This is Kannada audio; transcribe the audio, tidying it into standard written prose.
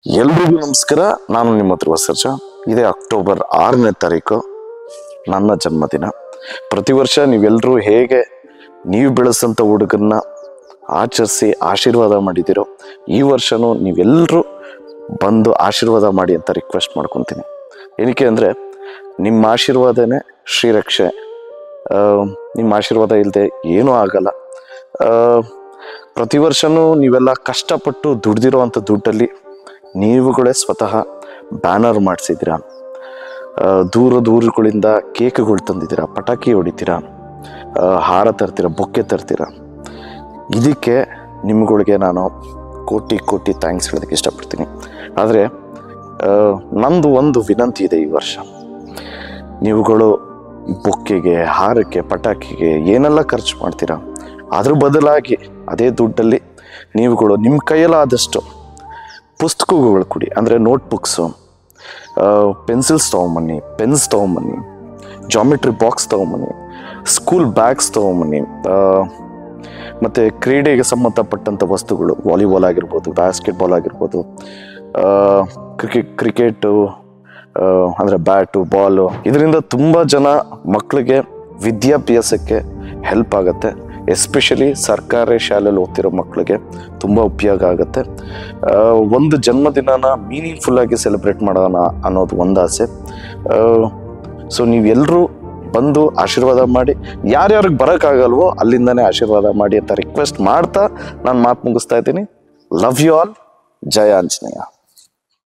ಎಲ್ರಿಗೂ ನಮಸ್ಕಾರ. ನಾನು ನಿಮ್ಮ ಧ್ರುವ ಸರ್ಜಾ. ಇದೇ ಅಕ್ಟೋಬರ್ 6ನೇ ತಾರೀಕು ನನ್ನ ಜನ್ಮದಿನ. ಪ್ರತಿ ವರ್ಷ ನೀವೆಲ್ಲರೂ ಹೇಗೆ ನೀವು ಬೆಳೆಸಂಥ ಹುಡುಗನ್ನ ಆಚರಿಸಿ ಆಶೀರ್ವಾದ ಮಾಡಿದ್ದೀರೋ, ಈ ವರ್ಷನೂ ನೀವೆಲ್ಲರೂ ಬಂದು ಆಶೀರ್ವಾದ ಮಾಡಿ ಅಂತ ರಿಕ್ವೆಸ್ಟ್ ಮಾಡ್ಕೊತೀನಿ. ಏನಕ್ಕೆ ಅಂದರೆ ನಿಮ್ಮ ಆಶೀರ್ವಾದನೇ ಶ್ರೀರಕ್ಷೆ. ನಿಮ್ಮ ಆಶೀರ್ವಾದ ಇಲ್ಲದೆ ಏನೂ ಆಗಲ್ಲ. ಪ್ರತಿ ವರ್ಷವೂ ನೀವೆಲ್ಲ ಕಷ್ಟಪಟ್ಟು ದುಡ್ದಿರೋ ಅಂಥ ದುಡ್ಡಲ್ಲಿ ನೀವುಗಳೇ ಸ್ವತಃ ಬ್ಯಾನರ್ ಮಾಡಿಸಿದ್ದೀರಾ, ದೂರಗಳಿಂದ ಕೇಕ್ಗಳು ತಂದಿದ್ದೀರಾ, ಪಟಾಕಿ ಹೊಡಿತೀರಾ, ಹಾರ ತರ್ತೀರಾ, ಬೊಕ್ಕೆ ತರ್ತೀರಾ. ಇದಕ್ಕೆ ನಿಮ್ಗಳಿಗೆ ನಾನು ಕೋಟಿ ಕೋಟಿ ಥ್ಯಾಂಕ್ಸ್ ಹೇಳೋದಕ್ಕೆ ಇಷ್ಟಪಡ್ತೀನಿ. ಆದರೆ ನಂದು ಒಂದು ವಿನಂತಿ ಇದೆ. ಈ ವರ್ಷ ನೀವುಗಳು ಬೊಕ್ಕೆಗೆ, ಹಾರಕ್ಕೆ, ಪಟಾಕಿಗೆ ಏನೆಲ್ಲ ಖರ್ಚು ಮಾಡ್ತೀರಾ, ಅದ್ರ ಬದಲಾಗಿ ಅದೇ ದುಡ್ಡಲ್ಲಿ ನೀವುಗಳು ನಿಮ್ಮ ಕೈಯಲ್ಲಾದಷ್ಟು ಪುಸ್ತಕಗಳು ಕೊಡಿ. ಅಂದರೆ ನೋಟ್ಬುಕ್ಸು, ಪೆನ್ಸಿಲ್ಸ್ ತೊಗೊಂಬನ್ನಿ, ಪೆನ್ಸ್ ತೊಗೊಂಬನ್ನಿ, ಜಾಮೆಟ್ರಿ ಬಾಕ್ಸ್ ತೊಗೊಂಬನ್ನಿ, ಸ್ಕೂಲ್ ಬ್ಯಾಗ್ಸ್ ತೊಗೊಂಬನ್ನಿ, ಮತ್ತು ಕ್ರೀಡೆಗೆ ಸಂಬಂಧಪಟ್ಟಂಥ ವಸ್ತುಗಳು, ವಾಲಿಬಾಲ್ ಆಗಿರ್ಬೋದು, ಬಾಸ್ಕೆಟ್ಬಾಲ್ ಆಗಿರ್ಬೋದು, ಕ್ರಿಕೆಟು ಅಂದರೆ ಬ್ಯಾಟು, ಬಾಲು. ಇದರಿಂದ ತುಂಬ ಜನ ಮಕ್ಕಳಿಗೆ ವಿದ್ಯಾಭ್ಯಾಸಕ್ಕೆ ಹೆಲ್ಪ್ ಆಗುತ್ತೆ. ಎಸ್ಪೆಷಲಿ ಸರ್ಕಾರಿ ಶಾಲೆಯಲ್ಲಿ ಓದ್ತಿರೋ ಮಕ್ಕಳಿಗೆ ತುಂಬ ಉಪಯೋಗ ಆಗುತ್ತೆ. ಒಂದು ಜನ್ಮದಿನನ ಮೀನಿಂಗ್ಫುಲ್ಲಾಗಿ ಸೆಲೆಬ್ರೇಟ್ ಮಾಡೋಣ ಅನ್ನೋದು ಒಂದು ಆಸೆ. ಸೊ ನೀವೆಲ್ಲರೂ ಬಂದು ಆಶೀರ್ವಾದ ಮಾಡಿ, ಯಾರ್ಯಾರಿಗೆ ಬರೋಕ್ಕಾಗಲ್ವೋ ಅಲ್ಲಿಂದನೇ ಆಶೀರ್ವಾದ ಮಾಡಿ ಅಂತ ರಿಕ್ವೆಸ್ಟ್ ಮಾಡ್ತಾ ನಾನು ಮಾತು ಮುಗಿಸ್ತಾ ಇದ್ದೀನಿ. Love you all. ಜಯ ಆಂಜನೇಯ.